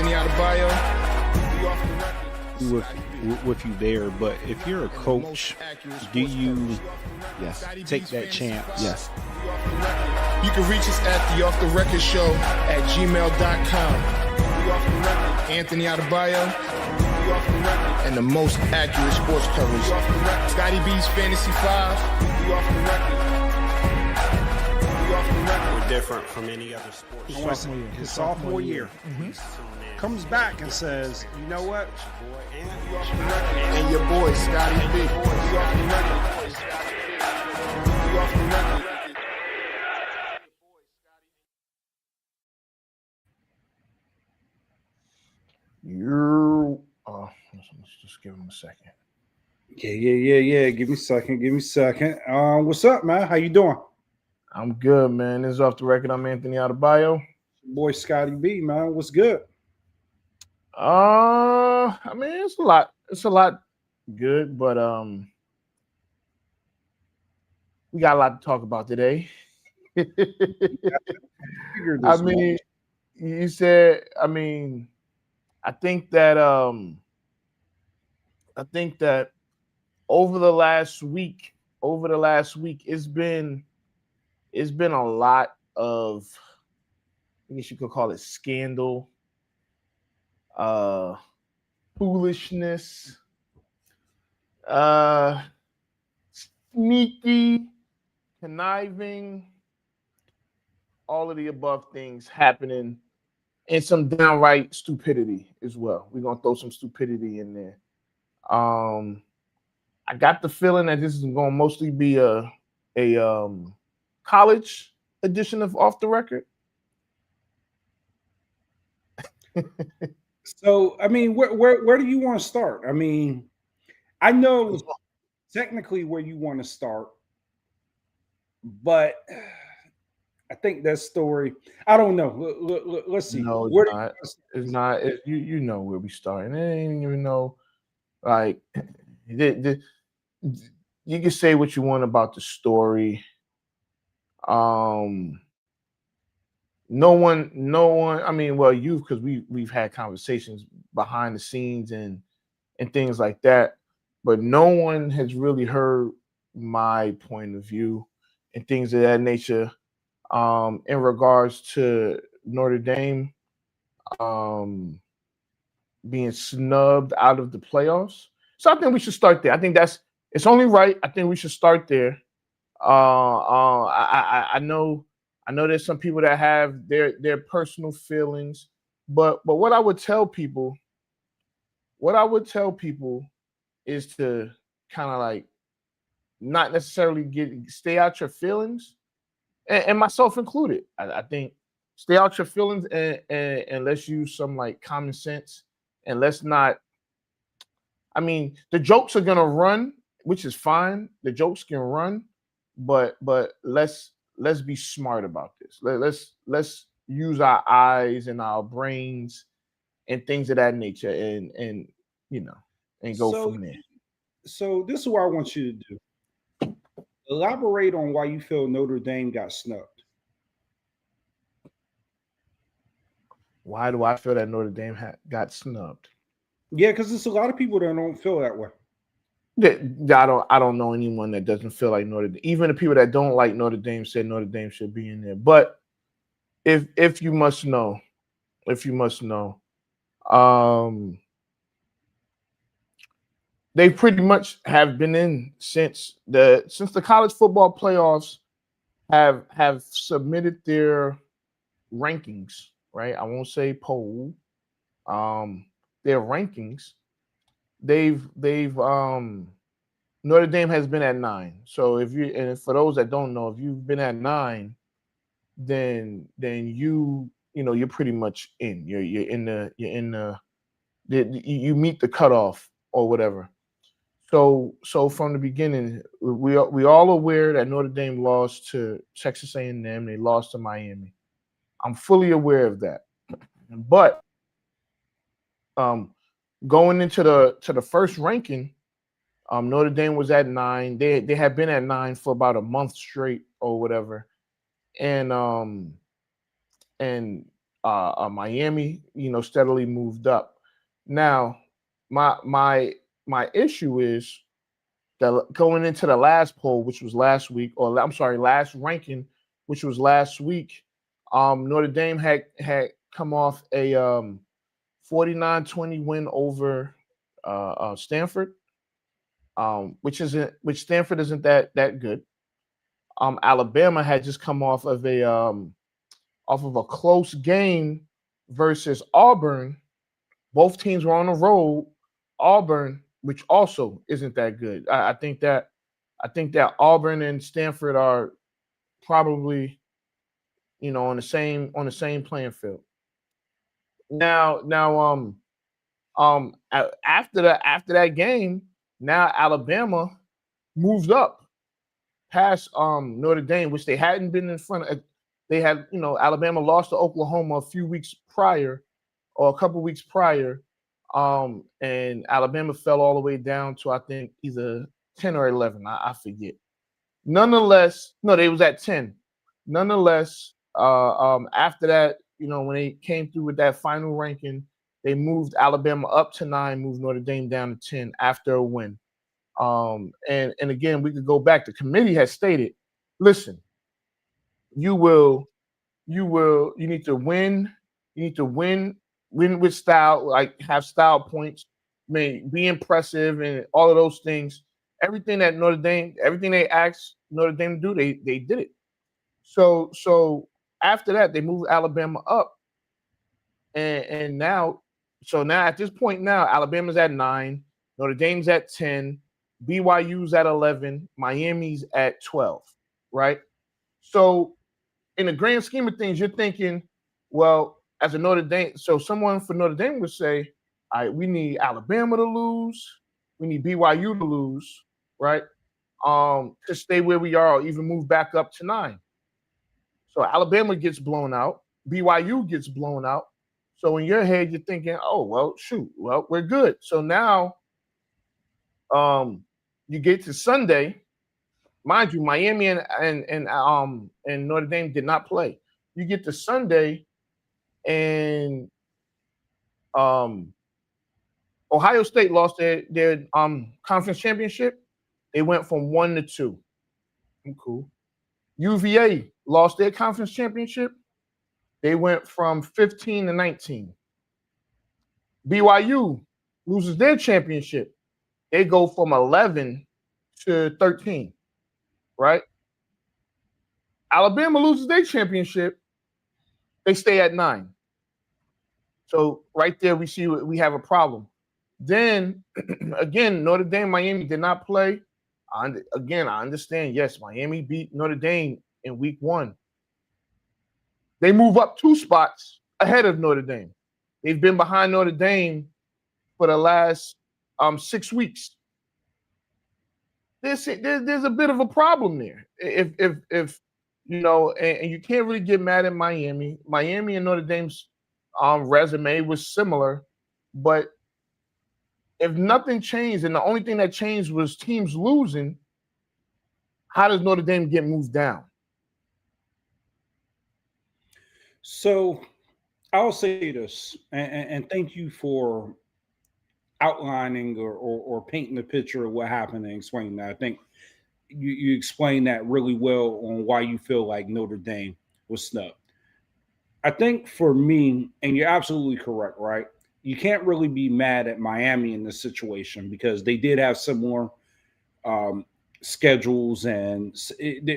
Anthony Adebayo. With you there, but if you're a coach, do you take that chance? Yes. You can reach us at the Off the Record Show at gmail.com. Anthony Adebayo and the most accurate sports coverage. Scotty B's Fantasy 5. We're different from any other sport. His sophomore year. Comes back and says, you know what? And your boy, Scotty B. Let's just give him a second. Yeah. Give me a second. What's up, man? How you doing? I'm good, man. This is Off the Record. I'm Anthony Adebayo. Boy, Scotty B, man. What's good? I mean, it's a lot. It's a lot good, but we got a lot to talk about today. I mean, you said. I mean, I think that over the last week, it's been a lot of, I guess you could call it scandal, foolishness, sneaky, conniving, all of the above things happening, and some downright stupidity as well. We're gonna throw some stupidity in there. I got the feeling that this is gonna mostly be a college edition of Off the Record. So, I mean, where do you want to start? I mean, I know technically where you want to start, but I think that story, I don't know. Let's see. No, it's not. You know where we start. And it ain't even know, like, you can say what you want about the story. No one. I mean, well, because we've had conversations behind the scenes and things like that, but no one has really heard my point of view and things of that nature. In regards to Notre Dame being snubbed out of the playoffs. So I think we should start there. I think it's only right. I think we should start there. I know there's some people that have their personal feelings, but what I would tell people is to kind of like not necessarily stay out your feelings, and myself included. I think stay out your feelings and let's use some like common sense, and let's not. I mean, the jokes are gonna run, which is fine. The jokes can run, but let's be smart about this. Let's use our eyes and our brains and things of that nature, and go from there. So this is what I want you to do. Elaborate on why you feel Notre Dame got snubbed. Why do I feel that Notre Dame got snubbed? Yeah, because there's a lot of people that don't feel that way. I don't know anyone that doesn't feel like Notre Dame. Even the people that don't like Notre Dame said Notre Dame should be in there. But if you must know, they pretty much have been in since the college football playoffs have submitted their rankings, right? I won't say poll, their rankings. They've Notre Dame has been at 9. So for those that don't know, if you've been at 9, then you're pretty much in. You meet the cutoff or whatever. So from the beginning, we all aware that Notre Dame lost to Texas A&M. They lost to Miami. I'm fully aware of that. But going into the first ranking, Notre Dame was at 9. They had been at 9 for about a month straight or whatever. And Miami, steadily moved up. Now, my issue is that going into the last poll, which was last week, or I'm sorry, last ranking, which was last week, Notre Dame had come off a 49-20 win over Stanford, which Stanford isn't that good. Alabama had just come off of a close game versus Auburn. Both teams were on the road. Auburn, which also isn't that good. I think that Auburn and Stanford are probably on the same playing field. Now after that game, now Alabama moved up past Notre Dame, which they hadn't been in front of. They had, Alabama lost to Oklahoma a few weeks prior, or a couple weeks prior, and Alabama fell all the way down to, I think, either 10 or 11. I forget. Nonetheless, no, they was at 10. Nonetheless, after that, when they came through with that final ranking, they moved Alabama up to 9, moved Notre Dame down to 10 after a win. And again, we could go back. The committee has stated, listen, you need to win. You need to win with style, like have style points, be impressive, and all of those things. Everything that everything they asked Notre Dame to do, they did it. So after that, they moved Alabama up, and now at this point now, Alabama's at 9, Notre Dame's at 10, BYU's at 11, Miami's at 12, right? So in the grand scheme of things, you're thinking, well, as a Notre Dame, so someone for Notre Dame would say, all right, we need Alabama to lose, we need BYU to lose, right? To stay where we are or even move back up to 9. So Alabama gets blown out, BYU gets blown out. So in your head, you're thinking, oh, well, shoot, well, we're good. So now you get to Sunday. Mind you, Miami and Notre Dame did not play. You get to Sunday, and Ohio State lost their conference championship. They went from 1 to 2. I'm cool. UVA lost their conference championship. They went from 15 to 19. BYU loses their championship. They go from 11 to 13. Right? Alabama loses their championship. They stay at 9. So right there, we have a problem. Then again, Notre Dame, Miami did not play. I understand. Yes, Miami beat Notre Dame in week 1. They move up 2 spots ahead of Notre Dame. They've been behind Notre Dame for the last 6 weeks. There's a bit of a problem there. If and you can't really get mad at Miami. Miami and Notre Dame's resume was similar, but if nothing changed and the only thing that changed was teams losing, how does Notre Dame get moved down? So I'll say this, and thank you for outlining or painting the picture of what happened and explaining that. I think you explained that really well on why you feel like Notre Dame was snubbed. I think for me, and you're absolutely correct, right? You can't really be mad at Miami in this situation because they did have similar schedules, and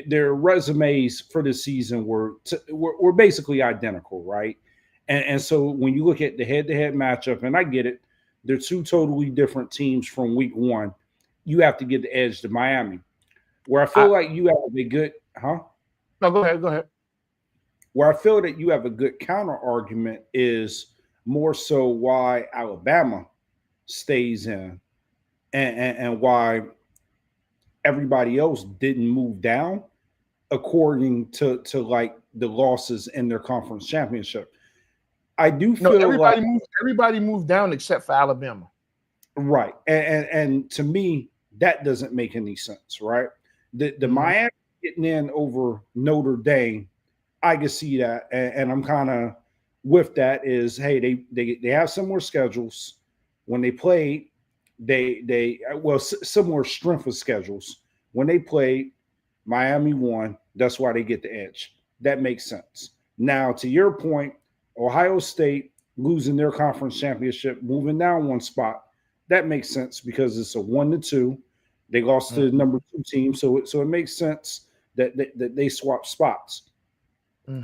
their resumes for the season were basically identical, right? And so when you look at the head-to-head matchup, and I get it, they're 2 totally different teams from week 1. You have to get the edge to Miami. Where I feel like you have a good, No, go ahead. Where I feel that you have a good counter argument is more so why Alabama stays in and why everybody else didn't move down according to like the losses in their conference championship. I do feel everybody moved down except for Alabama. Right. And to me, that doesn't make any sense, right? The Miami getting in over Notre Dame, I can see that. And I'm kind of with that is, hey, they have similar schedules. When they played, similar strength of schedules. When they played, Miami won. That's why they get the edge. That makes sense. Now, to your point, Ohio State losing their conference championship, moving down one spot, that makes sense because it's a 1-2. They lost to the number 2 team, so it makes sense that they swap spots.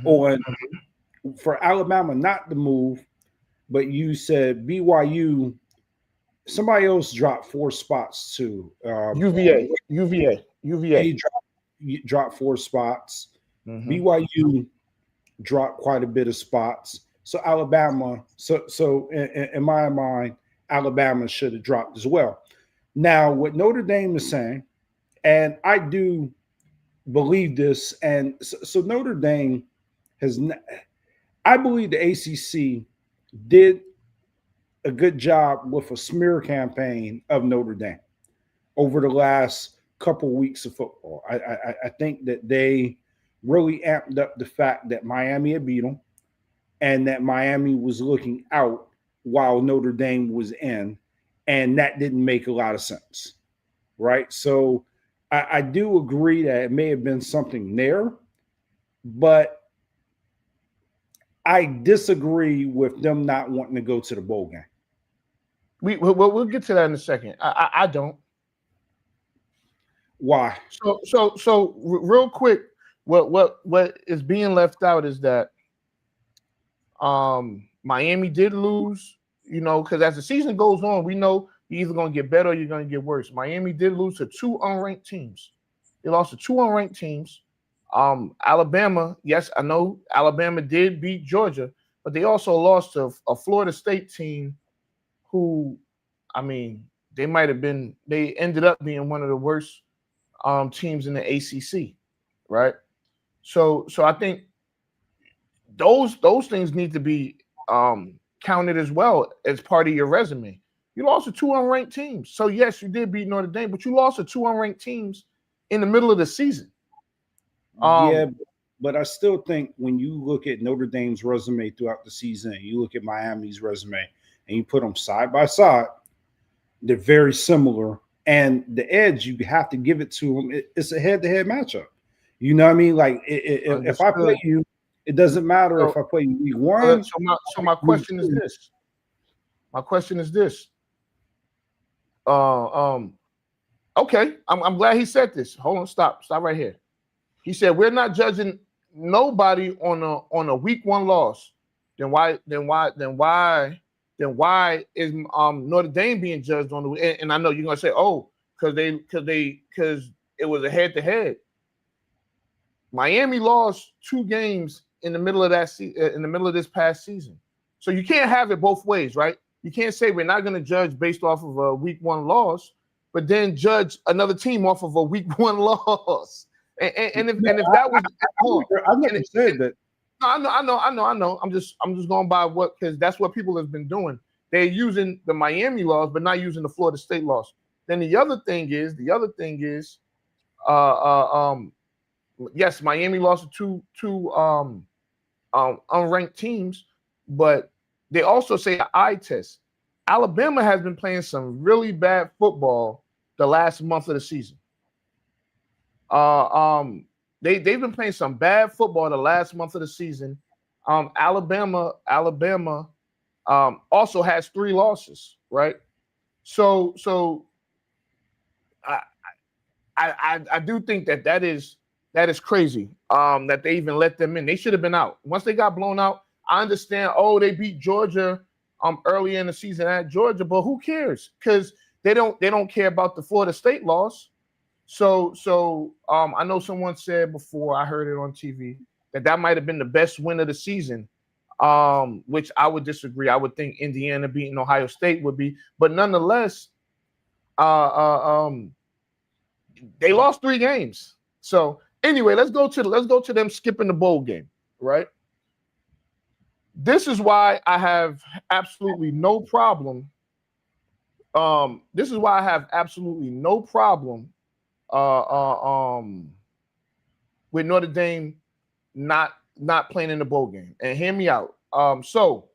On for Alabama not to move, but you said BYU. Somebody else dropped 4 spots too. UVA. They dropped 4 spots. BYU dropped quite a bit of spots. So Alabama, so in my mind, Alabama should have dropped as well. Now, what Notre Dame is saying, and I do believe this, and so Notre Dame has, I believe the ACC did a good job with a smear campaign of Notre Dame over the last couple weeks of football. I think that they really amped up the fact that Miami had beat them and that Miami was looking out while Notre Dame was in, and that didn't make a lot of sense, right? So I do agree that it may have been something there, but I disagree with them not wanting to go to the bowl game. We'll get to that in a second. I don't. Why? So real quick, what is being left out is that Miami did lose, because as the season goes on, we know you're either going to get better or you're going to get worse. Miami did lose to 2 unranked teams. They lost to 2 unranked teams. Alabama, yes, I know Alabama did beat Georgia, but they also lost to a Florida State team who, they ended up being one of the worst teams in the ACC, right? So I think those things need to be counted as well as part of your resume. You lost to 2 unranked teams. So yes, you did beat Notre Dame, but you lost to 2 unranked teams in the middle of the season. But I still think when you look at Notre Dame's resume throughout the season, and you look at Miami's resume, and you put them side by side, they're very similar. And the edge, you have to give it to them. It's a head-to-head matchup. You know what I mean? Like if I play you, it doesn't matter if I play you week 1. So my question is this. Okay, I'm glad he said this. Hold on, stop right here. He said we're not judging nobody on a week 1 loss. Then why is Notre Dame being judged on the? And I know you're gonna say, because it was a head-to-head. Miami lost 2 games in the middle of this past season, so you can't have it both ways, right? You can't say we're not going to judge based off of a week 1 loss, but then judge another team off of a week 1 loss. And if that was, I never said that. I know. I'm just going by because that's what people have been doing. They're using the Miami loss, but not using the Florida State loss. Then the other thing is, yes, Miami lost to two unranked teams, but they also say an eye test. Alabama has been playing some really bad football the last month of the season. They've been playing some bad football the last month of the season. Alabama also has 3 losses, right? So I do think that is crazy. That they even let them in. They should have been out. Once they got blown out, I understand. They beat Georgia early in the season at Georgia, but who cares? Because they don't care about the Florida State loss. So I know someone said before, I heard it on TV, that might have been the best win of the season, which I would disagree. I would think Indiana beating Ohio State would be, but nonetheless, they lost 3 games. So anyway, let's go to them skipping the bowl game, right? This is why I have absolutely no problem. This is why I have absolutely no problem with Notre Dame not playing in the bowl game. And hear me out. So,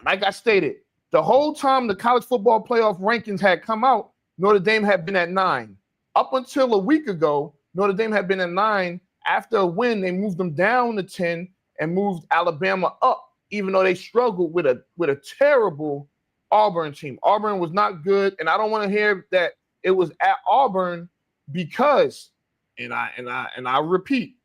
like I stated, the whole time the college football playoff rankings had come out, Notre Dame had been at 9. Up until a week ago, Notre Dame had been at 9. After a win, they moved them down to 10 and moved Alabama up, even though they struggled with a terrible Auburn team. Auburn was not good, and I don't want to hear that it was at Auburn because, and I repeat,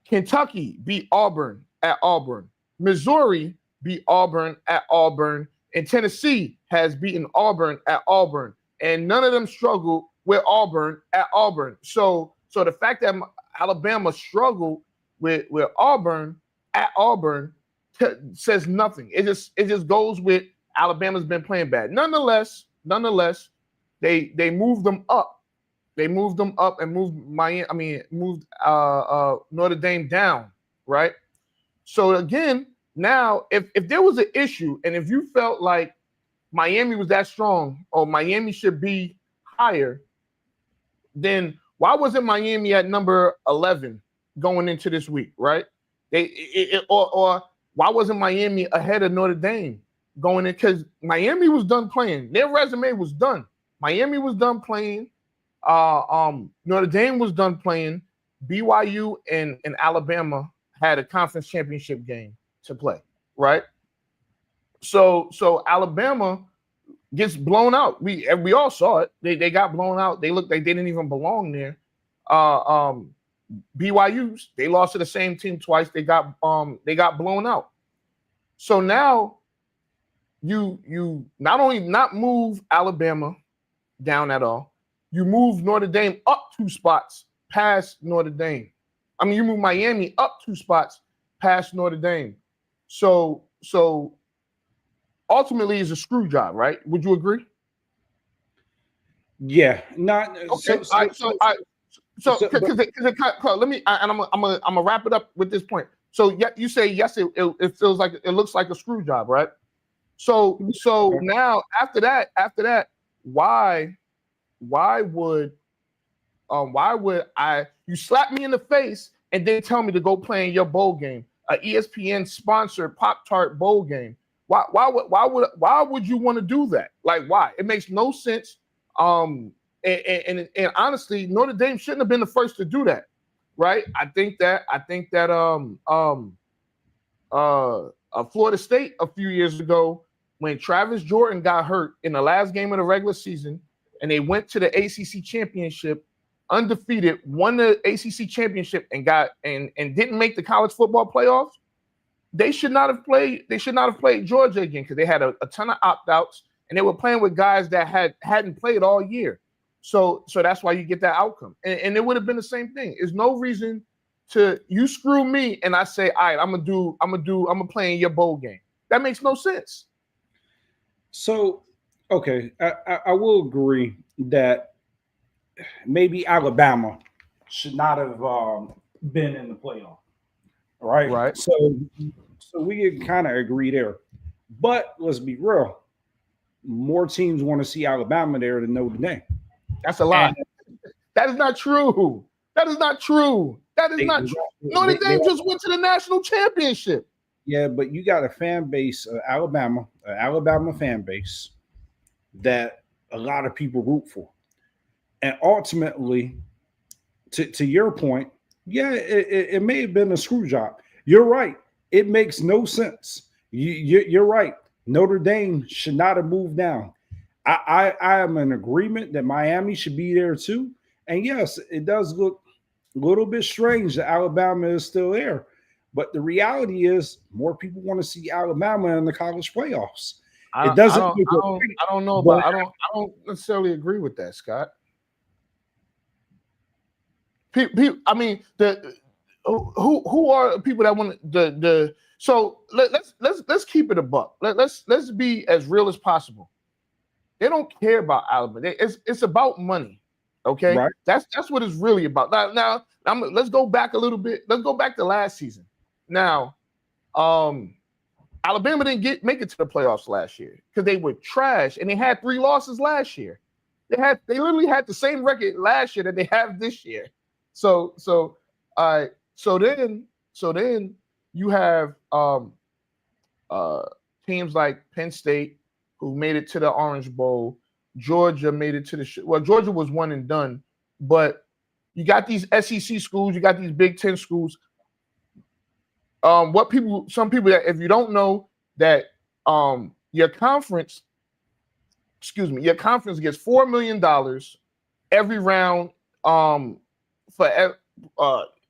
Kentucky beat Auburn at Auburn. Missouri beat Auburn at Auburn, and Tennessee has beaten Auburn at Auburn, and none of them struggled with Auburn at Auburn. So the fact that Alabama struggled with Auburn at Auburn says nothing. It just goes with Alabama's been playing bad. Nonetheless, they moved them up. They moved them up and moved Notre Dame down, right? So again, now if there was an issue and if you felt like Miami was that strong or Miami should be higher, then why wasn't Miami at number 11 going into this week, right? Or why wasn't Miami ahead of Notre Dame going in? Because Miami was done playing. Their resume was done. Miami was done playing. Notre Dame was done playing. BYU and Alabama had a conference championship game to play, right? So Alabama gets blown out. We all saw it. They got blown out. They looked like they didn't even belong there. BYU's, they lost to the same team twice. They got blown out. So now you not only not move Alabama down at all, you move Notre Dame up 2 spots past Notre Dame. I mean, you move Miami up 2 spots past Notre Dame. So ultimately, it's a screw job, right? Would you agree? Yeah, not okay. Let me. I'm gonna wrap it up with this point. So you say yes. It feels like it looks like a screw job, right? So now after that, why would you slap me in the face and then tell me to go play in your bowl game, a ESPN sponsored Pop-Tart bowl game? Why would you want to do that? Like, why? It makes no sense. And honestly, Notre Dame shouldn't have been the first to do that, right? I think that Florida State a few years ago, when Travis Jordan got hurt in the last game of the regular season, and they went to the ACC championship undefeated, won the ACC championship, and didn't make the college football playoffs. They should not have played. They should not have played Georgia again because they had a ton of opt-outs, and they were playing with guys that hadn't played all year. So that's why you get that outcome. And it would have been the same thing. There's no reason to you screw me and I say, all right, I'm gonna play in your bowl game. That makes no sense. So, okay, I will agree that maybe Alabama should not have been in the playoff. Right. So we can kind of agree there. But let's be real. More teams want to see Alabama there than Notre Dame. That's a lie. That is not true. That is not true. Notre Dame just went to the national championship. Yeah, but you got a fan base of Alabama, an Alabama fan base that a lot of people root for. And ultimately, to your point, yeah, it may have been a screw job. You're right. It makes no sense. You're right. Notre Dame should not have moved down. I am in agreement that Miami should be there too. And yes, it does look a little bit strange that Alabama is still there. But the reality is more people want to see Alabama in the college playoffs. It doesn't. I don't know, but I don't necessarily agree with that, Scott. People, I mean, who are people that want the so let's keep it a buck. Let's be as real as possible. They don't care about Alabama. It's about money. Okay, right. That's what it's really about. Now let's go back a little bit. Let's go back to last season. Now, Alabama didn't make it to the playoffs last year because they were trash and they had 3 losses last year. They literally had the same record last year that they have this year. So then you have teams like Penn State who made it to the Orange Bowl. Georgia made it to the Georgia was one and done, but you got these SEC schools, you got these Big Ten schools. Some people that if you don't know that your conference gets $4 million every round for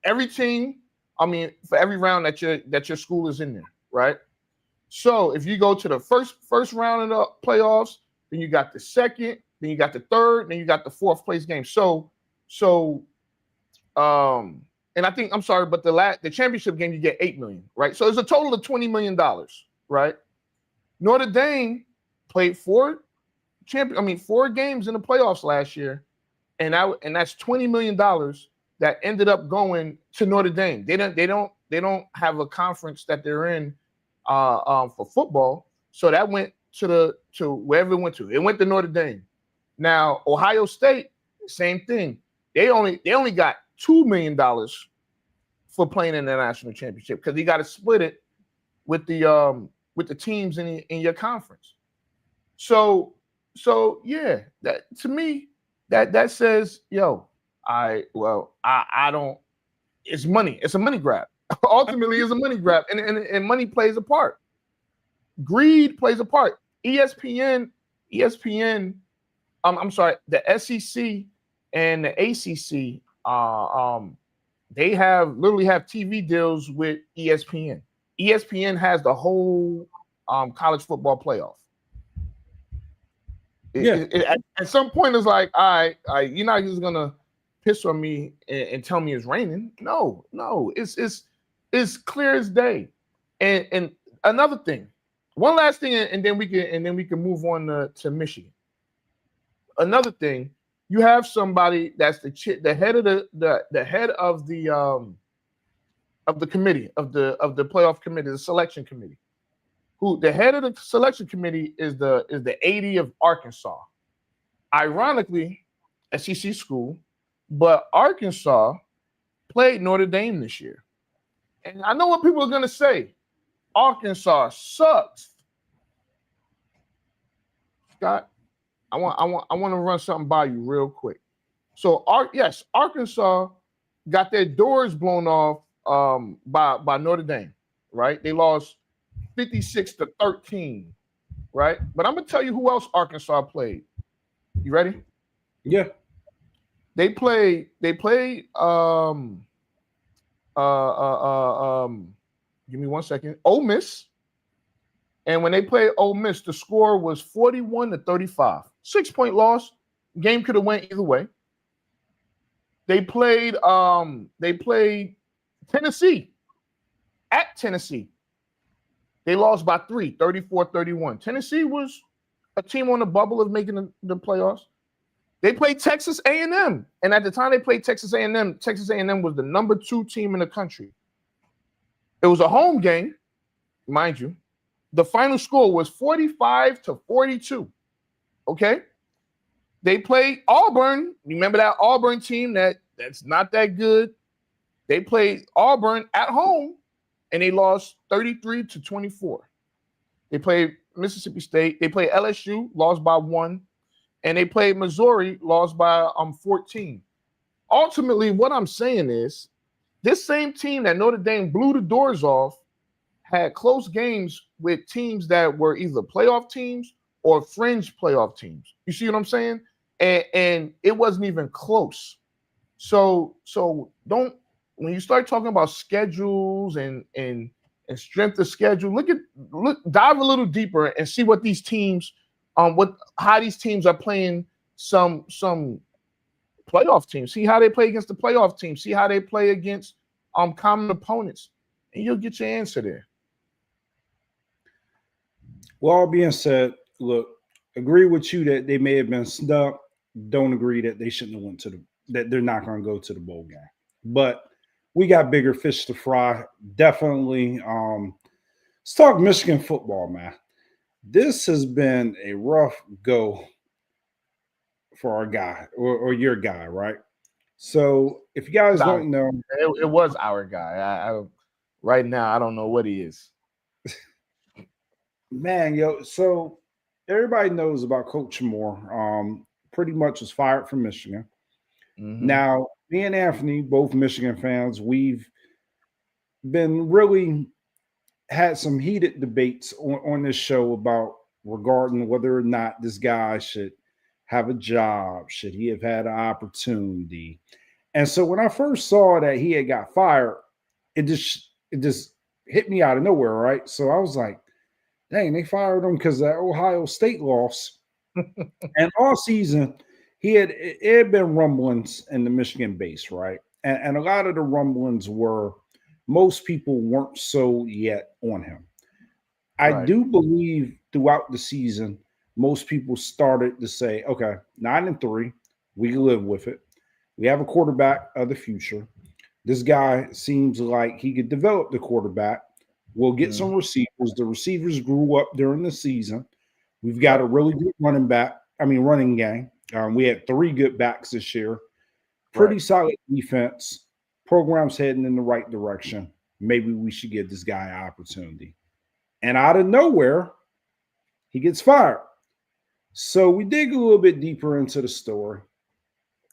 every team. I mean, for every round that your school is in there, right? So if you go to the first round of the playoffs, then you got the second, then you got the third, then you got the fourth place game. And I think but the championship game you get $8 million, right? So it's a total of $20 million, right? Notre Dame played 4 games in the playoffs last year, and that's $20 million that ended up going to Notre Dame. They don't have a conference that they're in for football, so that went to wherever it went to. It went to Notre Dame. Now Ohio State, same thing. They only got $2 million for playing in the national championship because you got to split it with the teams in your conference. So yeah, that to me that says, yo, I don't. It's money. It's a money grab. Ultimately, it's a money grab, and money plays a part. Greed plays a part. ESPN. I'm sorry. The SEC and the ACC. They literally have TV deals with ESPN. ESPN has the whole college football playoff. At some point, it's like, all right, you're not just gonna piss on me and tell me it's raining. No, it's clear as day. And another thing, one last thing, and then we can move on to Michigan. Another thing, you have somebody that's the head of the head of the committee of the playoff committee, the selection committee. Who the head of the selection committee is the AD of Arkansas. Ironically, SEC school, but Arkansas played Notre Dame this year. And I know what people are gonna say. Arkansas sucks. Scott, I want to run something by you real quick. So Arkansas got their doors blown off by Notre Dame, right? They lost 56-13, right? But I'm gonna tell you who else Arkansas played. You ready? Yeah. They played give me 1 second. Ole Miss. And when they played Ole Miss, the score was 41-35. 6-point loss. Game could have went either way. They played Tennessee at Tennessee. They lost by 3, 34-31. Tennessee was a team on the bubble of making the playoffs. They played Texas A&M. And at the time they played Texas A&M, Texas A&M was the number 2 team in the country. It was a home game, mind you. The final score was 45-42. Okay? They played Auburn. Remember that Auburn team that's not that good? They played Auburn at home, and they lost 33-24. They played Mississippi State. They played LSU, lost by 1. And they played Missouri, lost by 14. Ultimately, what I'm saying is, this same team that Notre Dame blew the doors off had close games with teams that were either playoff teams or fringe playoff teams. You see what I'm saying? And it wasn't even close. So don't, when you start talking about schedules and strength of schedule, dive a little deeper and see what these teams, how these teams are playing some playoff teams. See how they play against the playoff teams. See how they play against common opponents, and you'll get your answer there. Well, all being said, look, agree with you that they may have been snubbed. Don't agree that they shouldn't have went that they're not going to go to the bowl game. But we got bigger fish to fry. Definitely. Let's talk Michigan football, man. This has been a rough go for our guy or your guy, right? So if you guys don't know, it was our guy. right now, I don't know what he is. Man, yo, so everybody knows about Coach Moore. Pretty much was fired from Michigan. Mhm. Now, me and Anthony, both Michigan fans, we've been really had some heated debates on this show about regarding whether or not this guy should have a job, should he have had an opportunity. And so when I first saw that he had got fired, it just hit me out of nowhere, right? So I was like, dang, they fired him because that Ohio State loss. And all season, it had been rumblings in the Michigan base, right? And a lot of the rumblings were most people weren't sold yet on him. I Right. do believe throughout the season, most people started to say, okay, 9-3, we can live with it. We have a quarterback of the future. This guy seems like he could develop the quarterback. We'll get some receivers. The receivers grew up during the season. We've got a really good running game. We had 3 good backs this year. Pretty solid defense. Program's heading in the right direction. Maybe we should give this guy an opportunity. And out of nowhere, he gets fired. So we dig a little bit deeper into the story.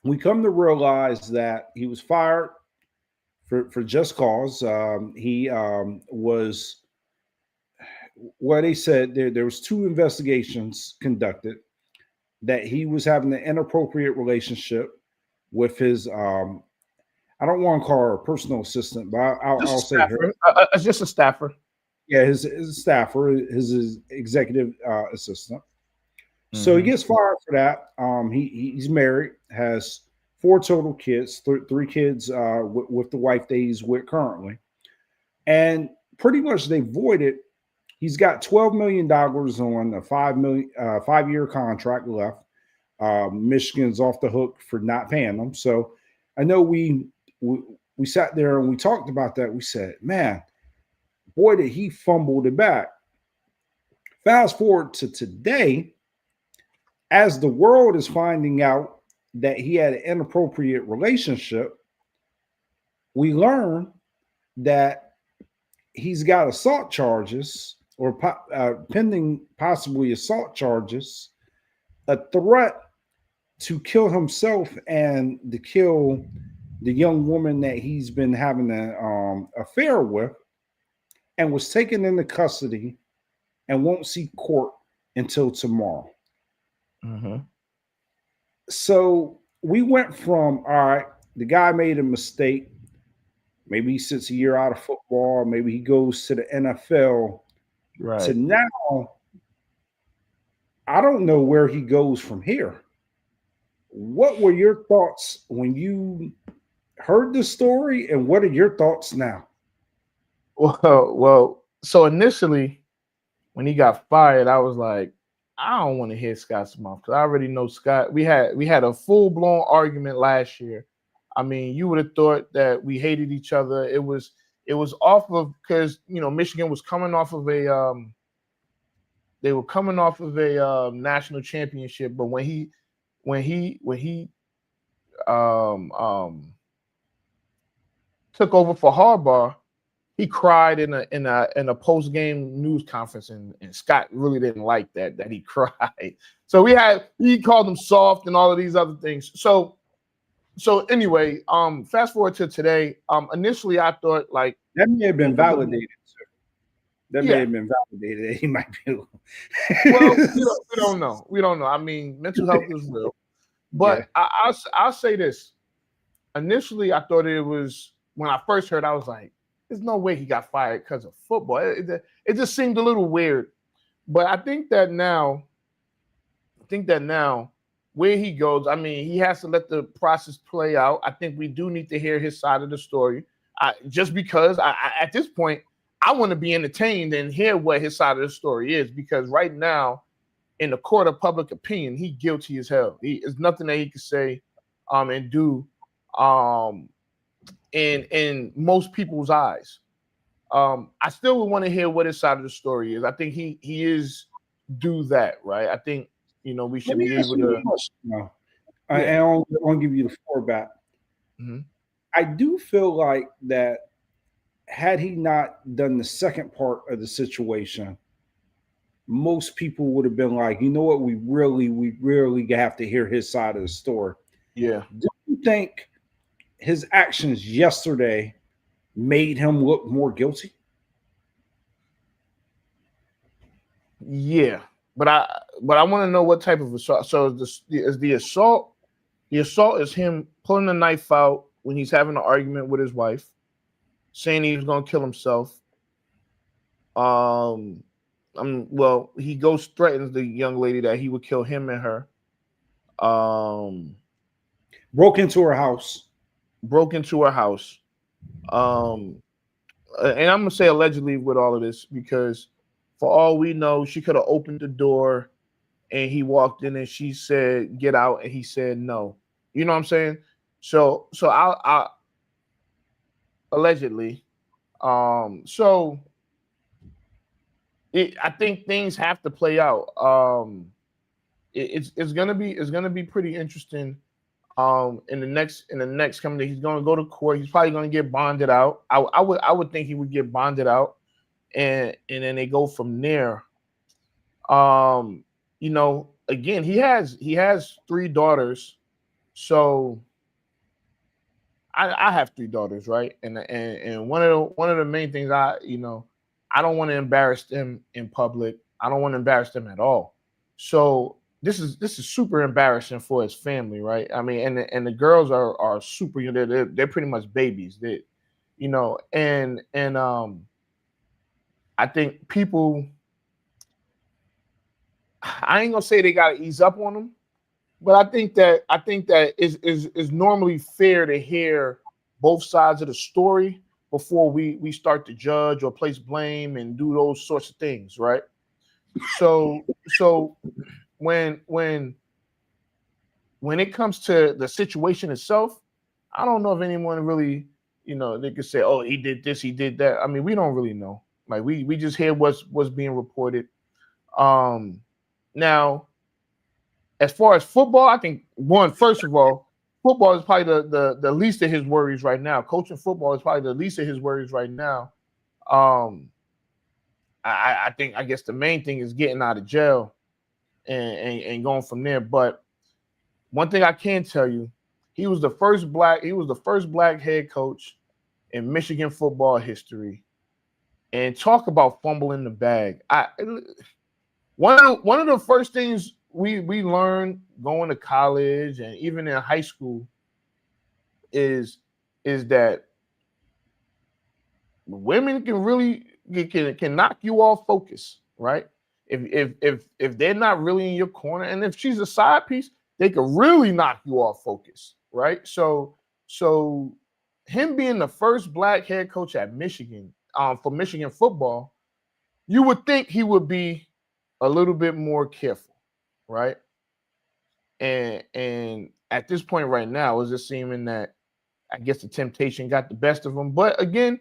We come to realize that he was fired for just cause. He was, well, they said there was 2 investigations conducted that he was having an inappropriate relationship with his I don't want to call her a personal assistant, but I'll say her. Just a staffer. Yeah, his staffer, his executive assistant. So he gets fired for that. He's married, has 4 total kids, 3 kids with the wife that he's with currently, and pretty much they voided. He's got $12 million on a 5-year contract left. Michigan's off the hook for not paying them. So I know we sat there and we talked about that. We said, man, boy, did he fumbled it back. Fast forward to today, as the world is finding out that he had an inappropriate relationship, we learn that he's got assault charges or pending possibly assault charges, a threat to kill himself and to kill the young woman that he's been having an affair with, and was taken into custody and won't see court until tomorrow. So we went from, all right, the guy made a mistake. Maybe he sits a year out of football. Maybe he goes to the NFL. Right. To now, I don't know where he goes from here. What were your thoughts when you heard the story, and what are your thoughts now? Well, so initially, when he got fired, I was like, I don't want to hear Scott's mouth because I already know Scott. We had a full-blown argument last year. I mean, you would have thought that we hated each other. It was off of, because Michigan was coming off of a they were coming off of a national championship, but when he took over for Harbaugh, he cried in a post game news conference, and Scott really didn't like that he cried. So he called him soft and all of these other things. So anyway, fast forward to today. Initially, I thought like that may have been validated. That may have been validated. He might be. Well, we don't know. We don't know. I mean, mental health is real. But I'll say this. Initially, I thought it was, when I first heard, I was like, there's no way he got fired because of football. It just seemed a little weird. But I think that now, where he goes, I mean, he has to let the process play out. I think we do need to hear his side of the story. Just because at this point, I want to be entertained and hear what his side of the story is, because right now, in the court of public opinion, he's guilty as hell. There's nothing that he can say and do in most people's eyes. I still would want to hear what his side of the story is. I think he is due that, right? I think we should be able to. I won't give you the floor back. I do feel like that had he not done the second part of the situation, most people would have been like, you know what, we really have to hear his side of the story. Yeah. Do you think his actions yesterday made him look more guilty? Yeah. But I want to know what type of assault. So is the assault is him pulling the knife out when he's having an argument with his wife, saying he was going to kill himself. Well, he threatens the young lady that he would kill him and her. Broke into her house. And I'm gonna say allegedly with all of this, because for all we know, she could have opened the door and he walked in and she said, "Get out," and he said no. You know what I'm saying? So I allegedly. So I think things have to play out. It's gonna be pretty interesting. In the next coming day, he's gonna go to court. He's probably gonna get bonded out. I would think he would get bonded out, and then they go from there. Again, he has 3 daughters, so I have 3 daughters, right? And one of the main things I don't want to embarrass them in public. I don't want to embarrass them at all. So this is super embarrassing for his family, right? I mean, and the girls are super. They're pretty much babies. And I think people. I ain't gonna say they gotta ease up on them, but I think that is normally fair to hear both sides of the story before we start to judge or place blame and do those sorts of things, right? So when it comes to the situation itself, I don't know if anyone really, they could say, "Oh, he did this, he did that." I mean, we don't really know. Like we just hear what's being reported. Now, as far as football, I think first of all, football is probably the least of his worries right now. Coaching football is probably the least of his worries right now. I guess the main thing is getting out of jail and going from there. But one thing I can tell you, he was the first black head coach in Michigan football history. And talk about fumbling the bag. One of the first things we learned going to college and even in high school is that women can really can knock you off focus, right? If they're not really in your corner, and if she's a side piece, they could really knock you off focus, right? So him being the first black head coach at Michigan, for Michigan football, you would think he would be a little bit more careful, right? And at this point right now, it's just seeming that I guess the temptation got the best of him. But again,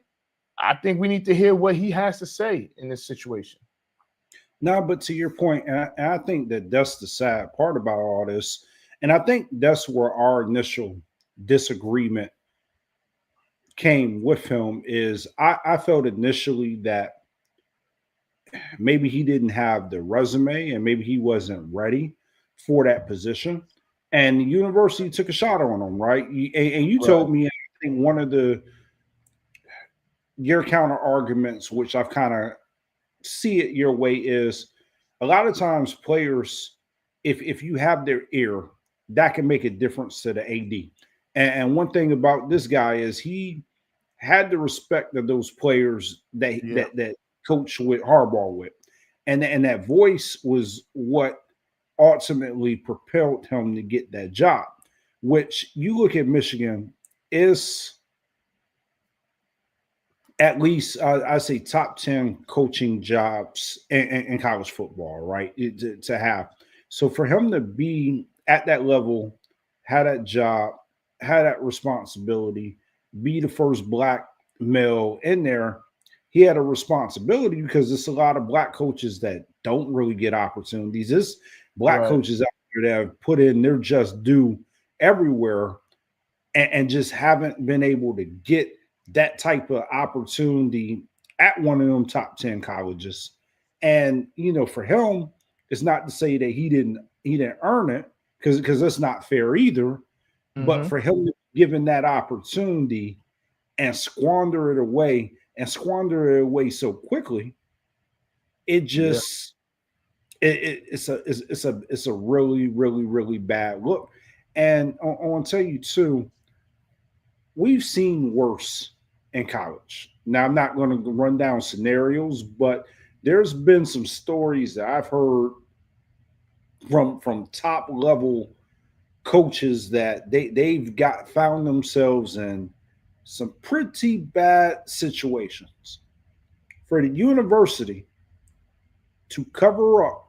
I think we need to hear what he has to say in this situation. No, but to your point, and I think that's the sad part about all this, and I think that's where our initial disagreement came with him. Is I felt initially that maybe he didn't have the resume and maybe he wasn't ready for that position, and the university took a shot on him, right? And you told me, I think one of your counter arguments, which I've kind of see it your way, is a lot of times players, if you have their ear, that can make a difference to the AD. And one thing about this guy is he had the respect of those players that coach with Harbaugh with, and that voice was what ultimately propelled him to get that job. Which you look at Michigan is at least I say top 10 coaching jobs in college football, right? To have. So for him to be at that level, have that job, have that responsibility, be the first black male in there, he had a responsibility because there's a lot of black coaches that don't really get opportunities. There's black coaches out there that have put in their just due everywhere and just haven't been able to get that type of opportunity at one of them top 10 colleges. And for him, it's not to say that he didn't earn it, because that's not fair either. But Mhm. for him to be given that opportunity and squander it away so quickly, it Yeah. just it's a really, really, really bad look. And I want to tell you too, we've seen worse in college. Now, I'm not going to run down scenarios, but there's been some stories that I've heard from top level coaches that they've got found themselves in some pretty bad situations. For the university to cover up,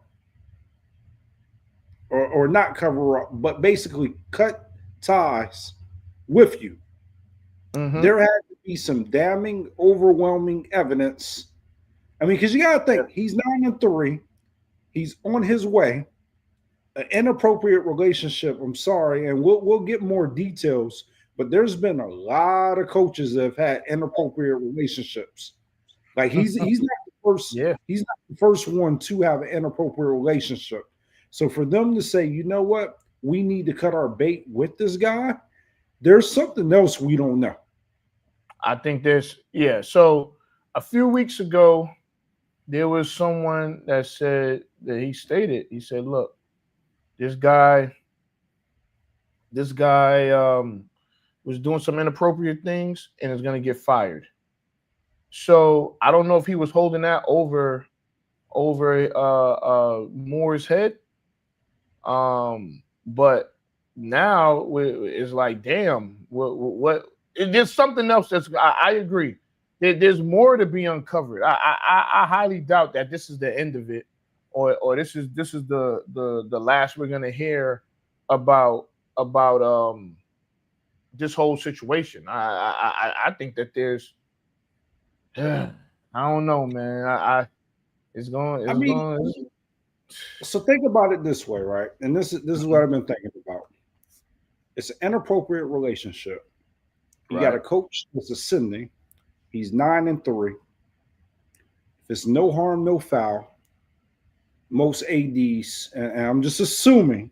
or not cover up, but basically cut ties with you, Mhm. there had to be some damning, overwhelming evidence. I mean, because you got to Yeah. think, he's 9-3, he's on his way. An inappropriate relationship. I'm sorry, and we'll get more details. But there's been a lot of coaches that have had inappropriate relationships. Like he's not the first. Yeah. He's not the first one to have an inappropriate relationship. So for them to say, you know what, we need to cut our bait with this guy, there's something else we don't know. I think so a few weeks ago, there was someone that said that he said, look, this guy, this guy was doing some inappropriate things and is gonna get fired. So I don't know if he was holding that over Moore's head. But now it's like, damn, what there's something else I agree. There's more to be uncovered. I highly doubt that this is the end of it, or this is the last we're gonna hear about about this whole situation. I think that there's I don't know, man. I it's going I it's mean, going so think about it this way, right? And this is what I've been thinking about. It's an inappropriate relationship. You got right. a coach that's ascending. He's 9-3. If it's no harm, no foul, most ADs, and I'm just assuming,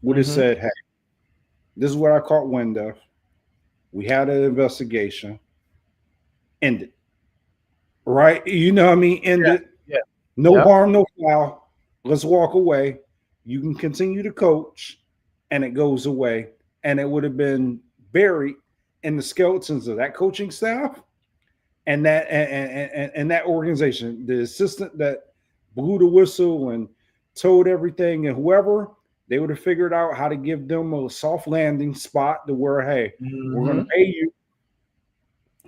would have Mm-hmm. said, "Hey, this is what I caught wind of. We had an investigation. End it." Right? You know what I mean? End Yeah. it. Yeah. No Yeah. harm, no foul. Let's walk away. You can continue to coach, and it goes away. And it would have been buried in the skeletons of that coaching staff and that organization. The assistant that blew the whistle and told everything, and whoever, they would have figured out how to give them a soft landing spot to where, hey, we're going to Mm-hmm. pay you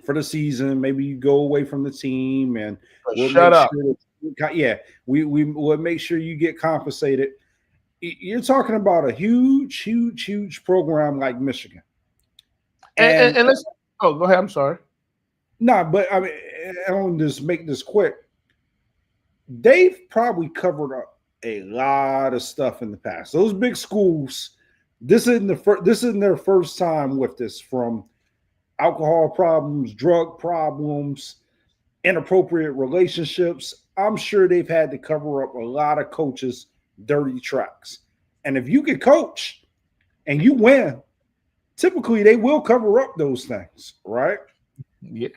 for the season. Maybe you go away from the team, and But we'll shut make up. sure that, yeah, we will make sure you get compensated. You're talking about a huge, huge, huge program like Michigan. And And let's go ahead. I'm sorry. no, but I mean, I want to just make this quick. They've probably covered up a lot of stuff in the past. Those big schools, this isn't their first time with this, from alcohol problems, drug problems, inappropriate relationships. I'm sure they've had to cover up a lot of coaches' dirty tracks. And if you can coach and you win, typically they will cover up those things, right? Yeah.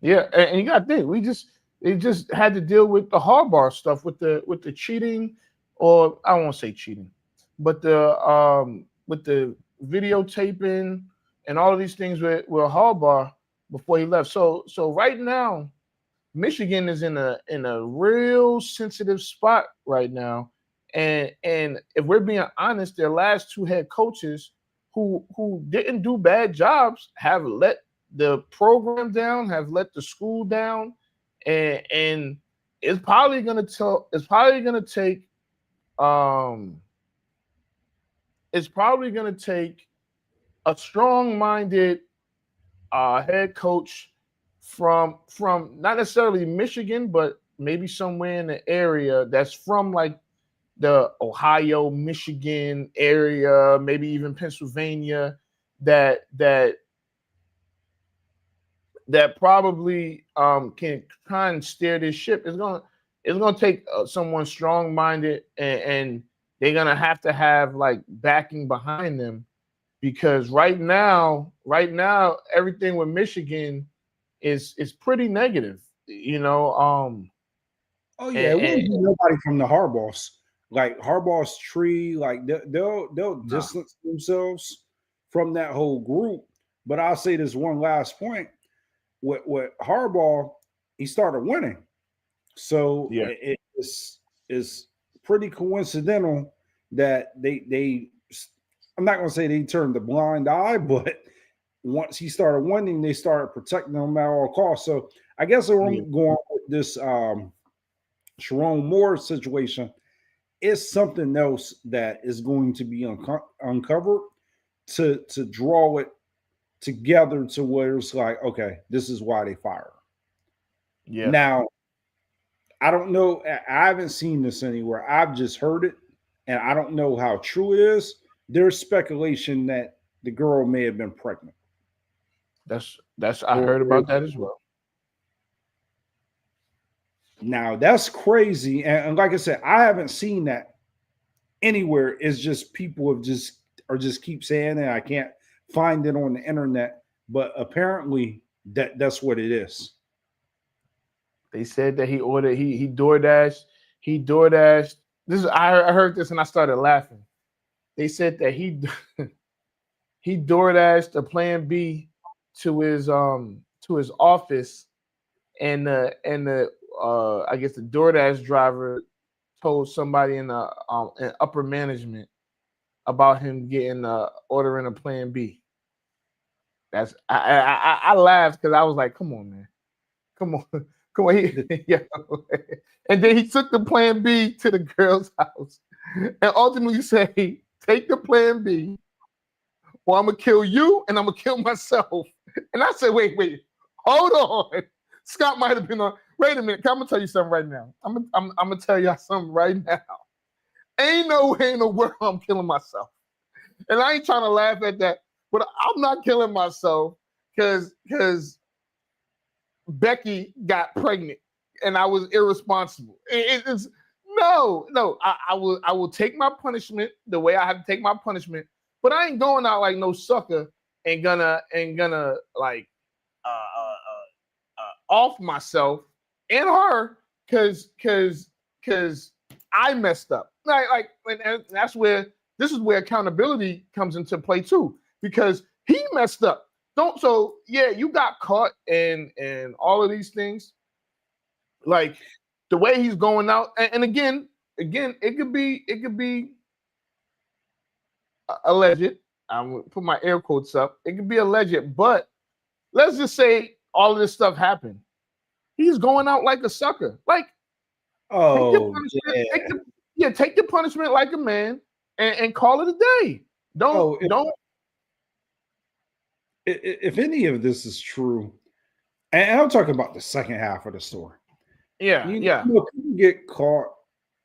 Yeah. And you got to think, they just had to deal with the Harbaugh stuff with the cheating, or I won't say cheating, but the with the videotaping and all of these things with Harbaugh before he left. So right now, Michigan is in a real sensitive spot right now. And if we're being honest, their last two head coaches who didn't do bad jobs have let the program down, have let the school down, and it's probably gonna take um it's probably gonna take a strong-minded head coach from not necessarily Michigan, but maybe somewhere in the area that's from like the Ohio, Michigan area, maybe even Pennsylvania, that that probably can try and steer this ship. It's gonna take someone strong minded, and they're gonna have to have like backing behind them, because right now everything with Michigan is pretty negative. Oh yeah, it wouldn't And be nobody from the Harbaughs. Like Harbaugh's tree, like they'll no. distance themselves from that whole group. But I'll say this one last point: with Harbaugh, he started winning, so Yeah. it's pretty coincidental that they. I'm not going to say they turned the blind eye, but once he started winning, they started protecting him at all costs. So I guess where Yeah. I'm going with this Sharon Moore situation is something else that is going to be uncovered to draw it together to where it's like, okay, this is why they fired. Yeah. Now, I don't know. I haven't seen this anywhere. I've just heard it, and I don't know how true it is. There's speculation that the girl may have been pregnant. That's I heard about that as well. Now that's crazy, and like I said, I haven't seen that anywhere. It's just people have just keep saying it. I can't find it on the internet, but apparently that's what it is. They said that he ordered he DoorDashed. This is I heard this and I started laughing. They said that he he DoorDashed a Plan B to his office, and the I guess the DoorDash driver told somebody in upper management about him getting ordering a Plan B. That's I laughed because I was like, come on, man, come on. Come on, yeah. And then he took the Plan B to the girl's house and ultimately say, take the Plan B, or I'm gonna kill you and I'm gonna kill myself. And I said, wait, hold on. Scott might have been on. Wait a minute, I'm gonna tell you something right now. I'm gonna tell y'all something right now. Ain't no way in the world I'm killing myself. And I ain't trying to laugh at that, but I'm not killing myself because Becky got pregnant and I was irresponsible. It's no. I will take my punishment the way I have to take my punishment, but I ain't going out like no sucker and gonna like off myself and her because I messed up. And that's where this is where accountability comes into play too, because he messed up. You got caught and all of these things, like the way he's going out, and again, it could be alleged. I'm gonna put my air quotes up. It could be alleged, but let's just say all of this stuff happened. He's going out like a sucker. Like, take your punishment like a man and call it a day. Don't. If any of this is true, and I'm talking about the second half of the story. Yeah. People get caught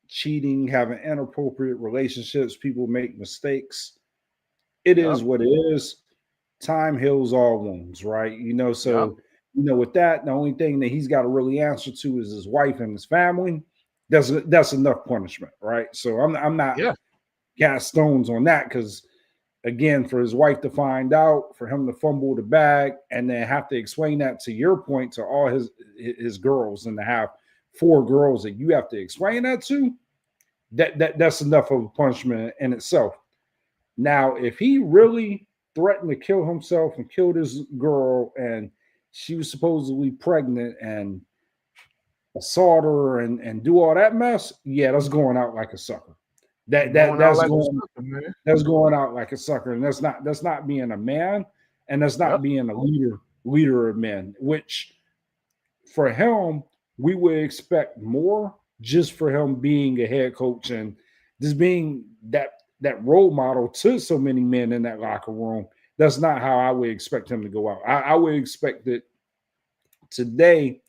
cheating, having inappropriate relationships. People make mistakes. It is what it is. Time heals all wounds, right? With that, the only thing that he's got to really answer to is his wife and his family. That's enough punishment, right? So I'm not cast stones on that, because again, for his wife to find out, for him to fumble the bag, and then have to explain that, to your point, to all his girls, and to have 4 girls that you have to explain that to, that's enough of a punishment in itself. Now, if he really threatened to kill himself and kill this girl, and she was supposedly pregnant, and assault her and do all that mess, that's going out like a sucker. That's going out like a sucker, and that's not being a man, and that's not being a leader of men. Which for him, we would expect more, just for him being a head coach and just being that role model to so many men in that locker room. That's not how I would expect him to go out. I would expect it today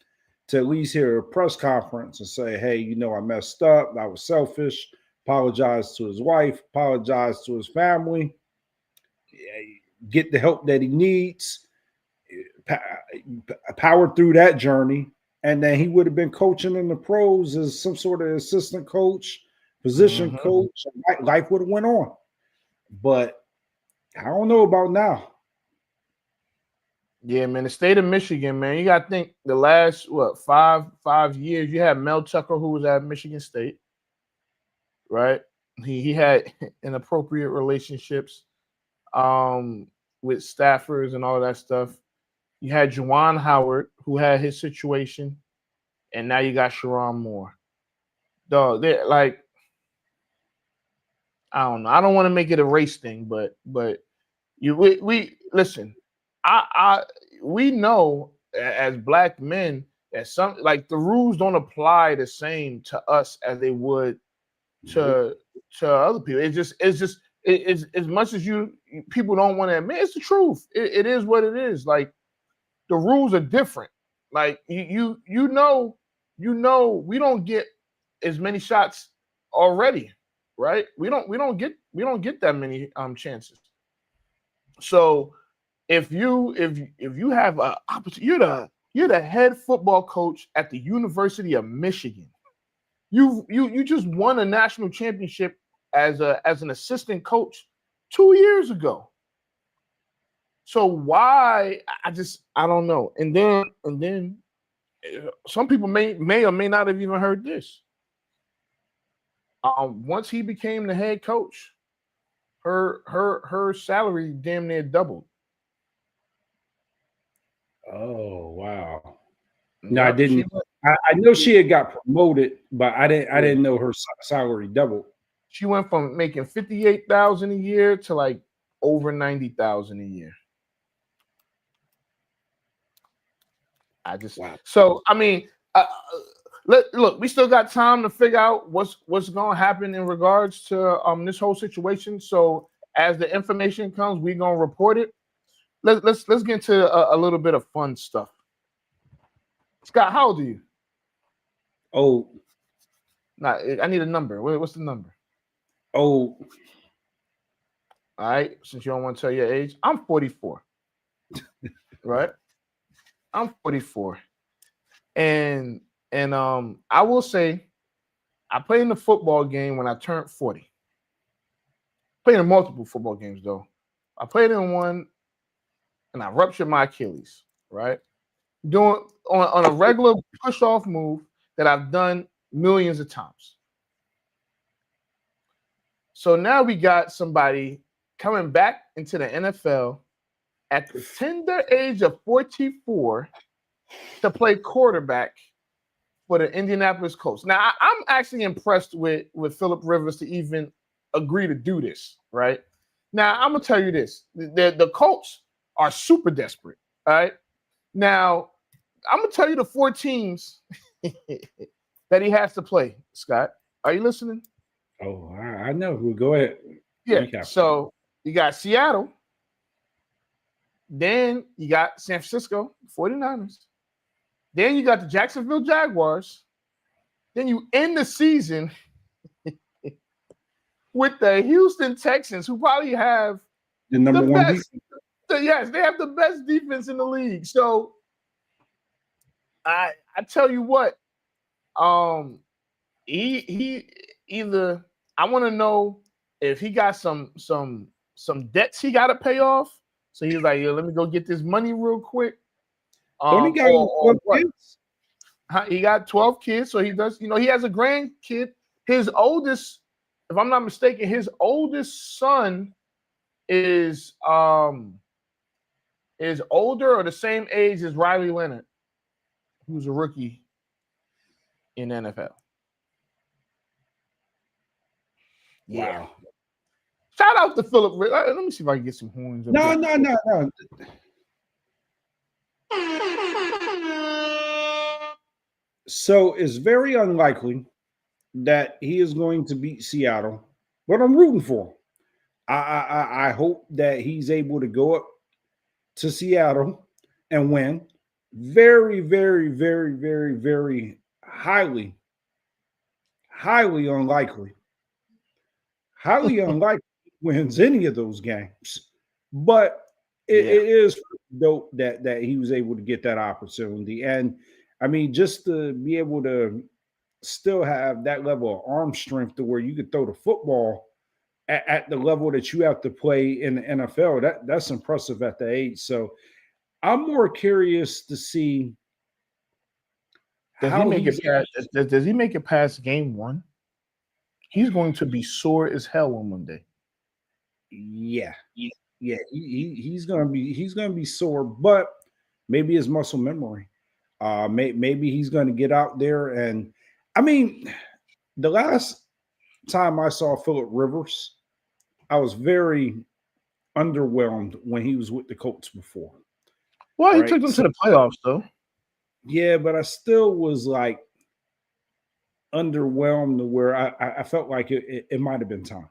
to at least hear a press conference and say, hey, I messed up, I was selfish. Apologize to his wife, apologize to his family, get the help that he needs, powered through that journey, and then he would have been coaching in the pros as some sort of assistant coach, position coach. Life would have went on. But I don't know about now. Yeah, man. The state of Michigan, man. You got to think the last 5 years. You had Mel Tucker, who was at Michigan State, right? He had inappropriate relationships with staffers and all that stuff. You had Juwan Howard, who had his situation, and now you got Sharon Moore. Dog, they're like, I don't know. I don't want to make it a race thing, but we listen. We know as black men that some like the rules don't apply the same to us as they would to other people. It's as much as people don't want to admit, it's the truth. It is what it is. Like the rules are different. Like you know we don't get as many shots already, right? We don't get that many chances. So if you have a opportunity, you're the head football coach at the University of Michigan. You just won a national championship as an assistant coach 2 years ago. So why I don't know. And then some people may or may not have even heard this. Once he became the head coach, her salary damn near doubled. Oh wow! No, I didn't. I know she had got promoted, but I didn't know her salary doubled. She went from making $58,000 a year to like over $90,000 a year. Wow. So I mean, look, we still got time to figure out what's going to happen in regards to this whole situation. So as the information comes, we're gonna report it. Let's get into a little bit of fun stuff. Scott, how old are you? Oh, Nah, I need a number. What's the number? Oh, all right. Since you don't want to tell your age, I'm 44. Right? I'm 44, and I will say, I played in the football game when I turned 40. Played in multiple football games though. I played in one, and I ruptured my Achilles. Right? Doing on a regular push-off move that I've done millions of times. So now we got somebody coming back into the NFL at the tender age of 44 to play quarterback for the Indianapolis Colts. Now, I'm actually impressed with Phillip Rivers to even agree to do this, right? Now, I'm going to tell you this. The Colts are super desperate, all right? Now, I'm going to tell you the 4 teams that he has to play, Scott. Are you listening? Oh, I know. Well, go ahead. Yeah. So you got Seattle. Then you got San Francisco 49ers. Then you got the Jacksonville Jaguars. Then you end the season with the Houston Texans, who probably have the number one best. Yes, they have the best defense in the league. So I tell you what, he either I want to know if he got some debts he got to pay off. So he's like, let me go get this money real quick. Don't he got 12 kids? He got 12 kids, so he does. He has a grandkid. His oldest, if I'm not mistaken, his oldest son is older or the same age as Riley Leonard, who's a rookie in the NFL. Yeah. Wow. Shout out to Phillip. Let me see if I can get some horns. No. So it's very unlikely that he is going to beat Seattle, but I'm rooting for him. I hope that he's able to go up to Seattle and win. Very, very, very, very, very highly unlikely. Highly unlikely he wins any of those games. But it is dope that he was able to get that opportunity. And I mean, just to be able to still have that level of arm strength to where you could throw the football at the level that you have to play in the NFL, that's impressive at the age. So I'm more curious to see Does he how make it he's past? Does he make it past game one? He's going to be sore as hell on Monday. yeah. He's gonna be sore, but maybe his muscle memory. Maybe he's gonna get out there. And I mean, the last time I saw Phillip Rivers, I was very underwhelmed when he was with the Colts before. Well, he Right? took them So, to the playoffs, though. yeah, but I still was like underwhelmed to where I felt like it might have been time.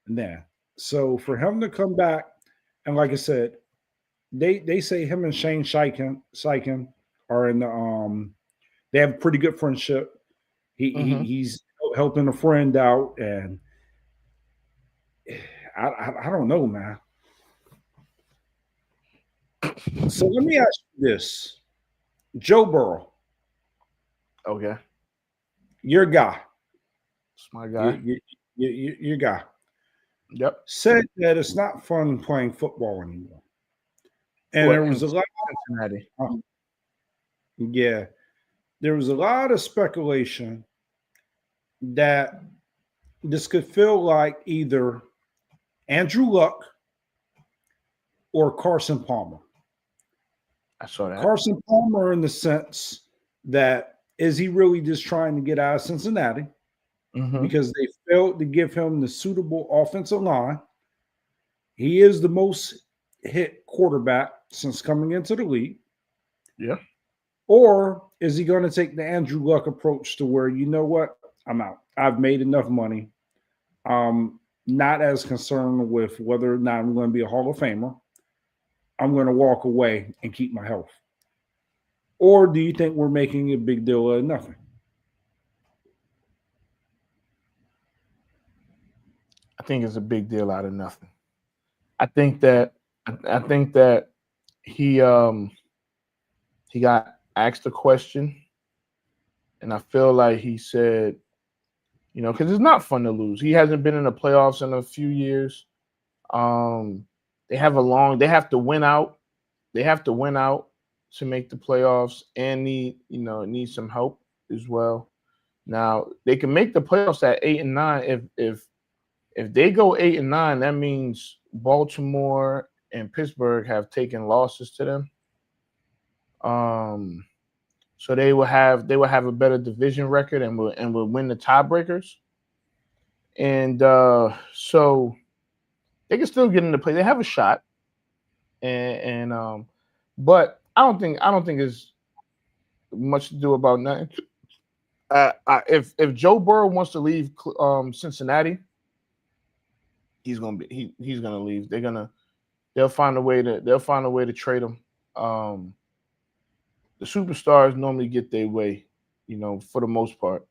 And then, so for him to come back, and like I said, they say him and Shane Steichen are in the they have a pretty good friendship. He's helping a friend out, and I don't know, man. So let me ask you this: Joe Burrow, Okay, your guy, it's my guy. your guy, Yep. said that it's not fun playing football anymore, and What, there in was a lot. Cincinnati? Yeah, there was a lot of speculation that this could feel like either Andrew Luck or Carson Palmer. I saw that. Carson Palmer, in the sense that is he really just trying to get out of Cincinnati because they failed to give him the suitable offensive line? He is the most hit quarterback since coming into the league. Yeah. Or is he going to take the Andrew Luck approach to where, you know what, I'm out. I've made enough money. Not as concerned with whether or not I'm going to be a Hall of Famer. I'm going to walk away and keep my health. Or do you think we're making a big deal out of nothing? I think it's a big deal out of nothing. I think that he got asked a question, and I feel like he said, you know, because it's not fun to lose. He hasn't been in the playoffs in a few years. They have to win out. They have to win out to make the playoffs and need some help as well. Now they can make the playoffs at 8 and 9 if they go 8 and 9. That means Baltimore and Pittsburgh have taken losses to them. So they will have a better division record and will win the tiebreakers. And so they can still get into play. They have a shot. But I don't think it's much to do about nothing. If Joe Burrow wants to leave Cincinnati, he's gonna leave. They'll find a way to trade him. The superstars normally get their way, for the most part.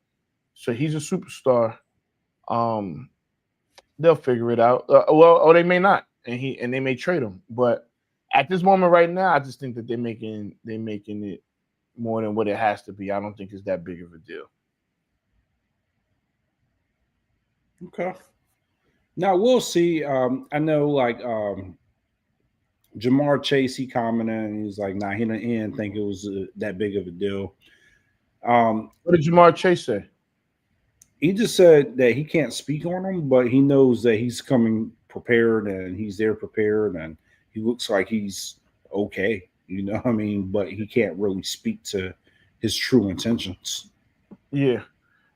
So he's a superstar. They'll figure it out. Or they may not, and they may trade him. But at this moment right now, I just think that they're making it more than what it has to be. I don't think it's that big of a deal. Okay. Now we'll see. I know, like Jamar Chase, he commented and he was like, "Nah, he didn't think it was that big of a deal." What did Jamar Chase say? He just said that he can't speak on him, but he knows that he's coming prepared and he's there prepared and he looks like he's okay. You know what I mean? But he can't really speak to his true intentions. Yeah.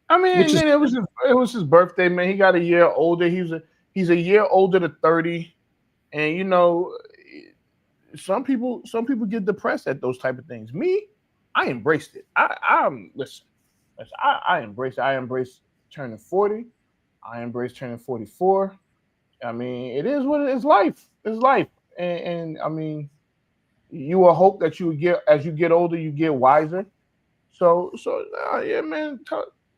I mean, it was his birthday, man. He got a year older. He's a year older to 30. And some people get depressed at those type of things. Me, I embraced it. Listen, I embrace it. I embrace turning 40. I embrace turning 44. I mean, it is what it is. Life. It's life. And I mean, you will hope that as you get older, you get wiser. So yeah, man.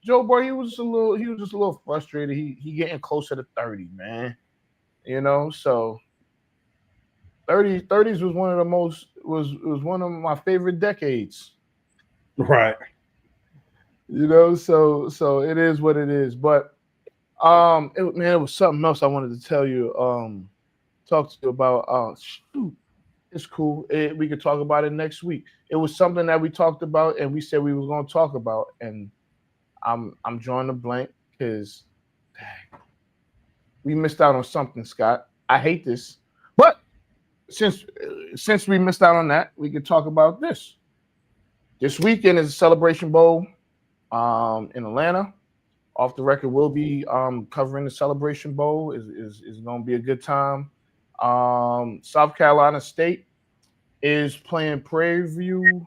Joe Burrow, he was just a little frustrated. He getting closer to 30, man. So 30s was one of the most was one of my favorite decades. Right. So it is what it is. But it was something else I wanted to tell you. Talk to you about. Shoot, it's cool. We could talk about it next week. It was something that we talked about and we said we were going to talk about, and I'm drawing a blank because we missed out on something, Scott. I hate this, but since we missed out on that, we could talk about this. This weekend is a Celebration Bowl in Atlanta. Off the record, we'll be covering the Celebration Bowl. Is going to be a good time. South Carolina State is playing Prairie View.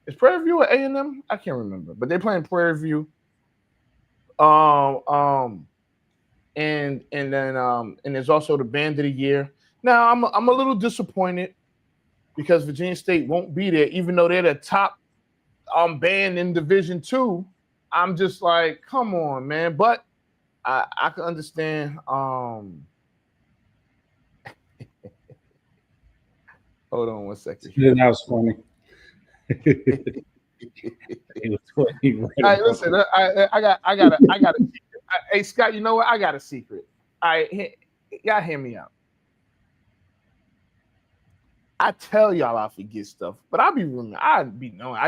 Is Prairie View at A&M? I can't remember, but they're playing Prairie View. And there's also the Band of the Year. Now I'm a little disappointed because Virginia State won't be there, even though they're the top band in Division II. I'm just like, come on, man. But I can understand. Hold on one second. Yeah, that was funny. It was funny. Right. All right, listen. I got a secret. Hey, Scott, you know what? I got a secret. All right, y'all hear me out. I tell y'all I forget stuff, but I be knowing. I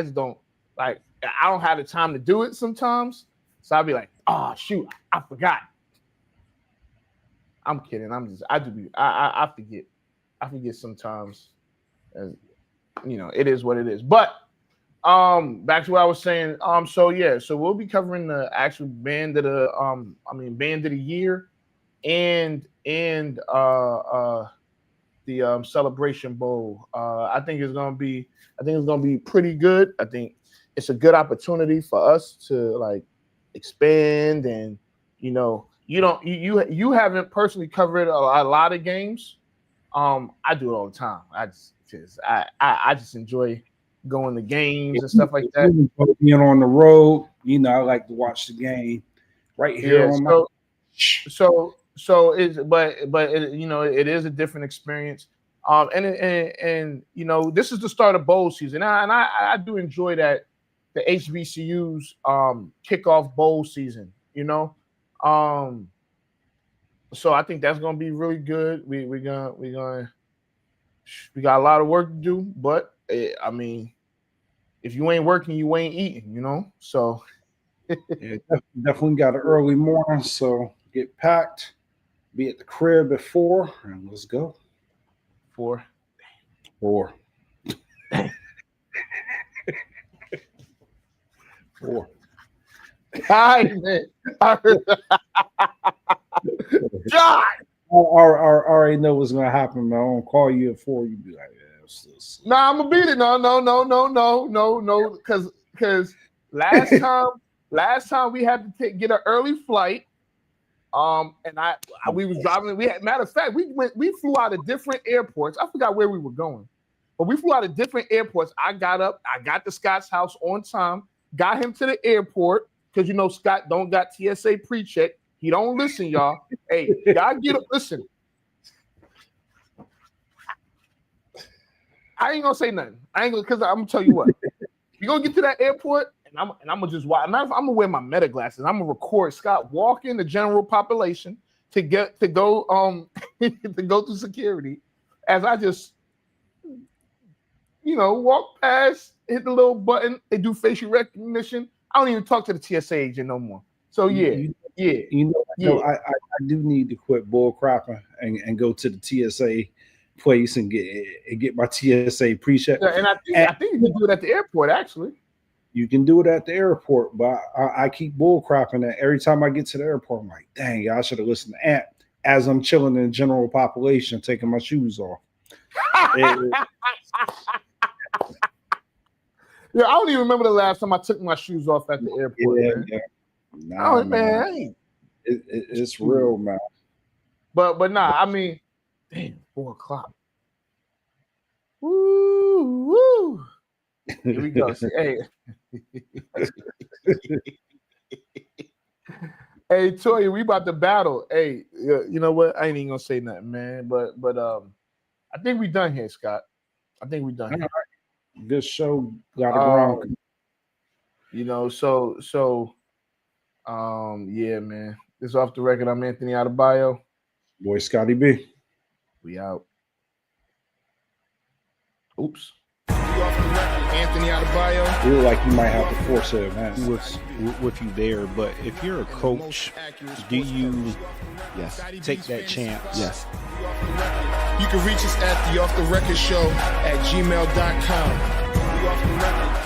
just don't like. I don't have the time to do it sometimes, so I'll be like, "Oh shoot, I forgot." I'm kidding. I forget. I forget sometimes. As it is what it is. But back to what I was saying. So we'll be covering the actual band of the band of the year, and the Celebration Bowl. I think it's gonna be pretty good. I think it's a good opportunity for us to like expand, and you haven't personally covered a lot of games. I do it all the time. I just enjoy going to games and stuff like that. Being on the road, I like to watch the game right here on my. It is a different experience. And this is the start of bowl season, and I do enjoy that the HBCUs kick off bowl season. So I think that's gonna be really good. We got a lot of work to do, but if you ain't working, you ain't eating. So yeah, definitely got an early morning, so get packed, be at the crib at 4, and let's go. 4. 4. 4. God, man. God. I already know what's gonna happen, man. I'm gonna call you at 4. You be like, yeah, Nah, I'm gonna beat it. No. Because last time we had to get an early flight. And we was driving. Matter of fact, we flew out of different airports. I forgot where we were going, but we flew out of different airports. I got up. I got to Scott's house on time. Got him to the airport because Scott don't got TSA pre-check. He don't listen, y'all. Hey, y'all get up. Listen. I ain't gonna say nothing. Because I'm gonna tell you what. You gonna get to that airport, and I'm gonna just watch. I'm gonna wear my meta glasses. I'm gonna record Scott walking the general population to go to go through security, as I just walk past, hit the little button. They do facial recognition. I don't even talk to the TSA agent no more. So yeah. I do need to quit bull crapping and go to the TSA place and get my TSA pre-check. Yeah, and I think you can do it at the airport. Actually, you can do it at the airport, but I keep bull crapping that every time I get to the airport. I'm like, dang, I should have listened to Ant as I'm chilling in the general population, taking my shoes off. Yeah, I don't even remember the last time I took my shoes off at the airport. Yeah. Nah, man. It's real, man. But nah, damn, 4:00. Woo. Here we go. Hey. Hey, Toya, we about to battle. Hey, you know what? I ain't even gonna say nothing, man. But I think we done here, Scott. I think we done here. This show got to go on. You know, yeah, man. This Off the Record. I'm Anthony Adebayo. Boy, Scotty B. We out. Oops. Anthony Adebayo. You look like you might have to force it, man. With you there, but if you're a coach, do you take that chance? Yes. You can reach us at the Off the Record Show at gmail.com.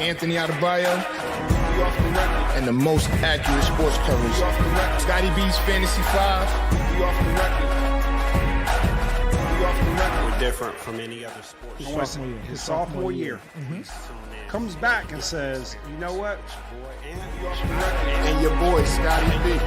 Anthony Adebayo and the most accurate sports coverage. Scotty B's Fantasy 5. We're different from any other sport. His sophomore year. Comes back and says, you know what? And your boy, Scotty B.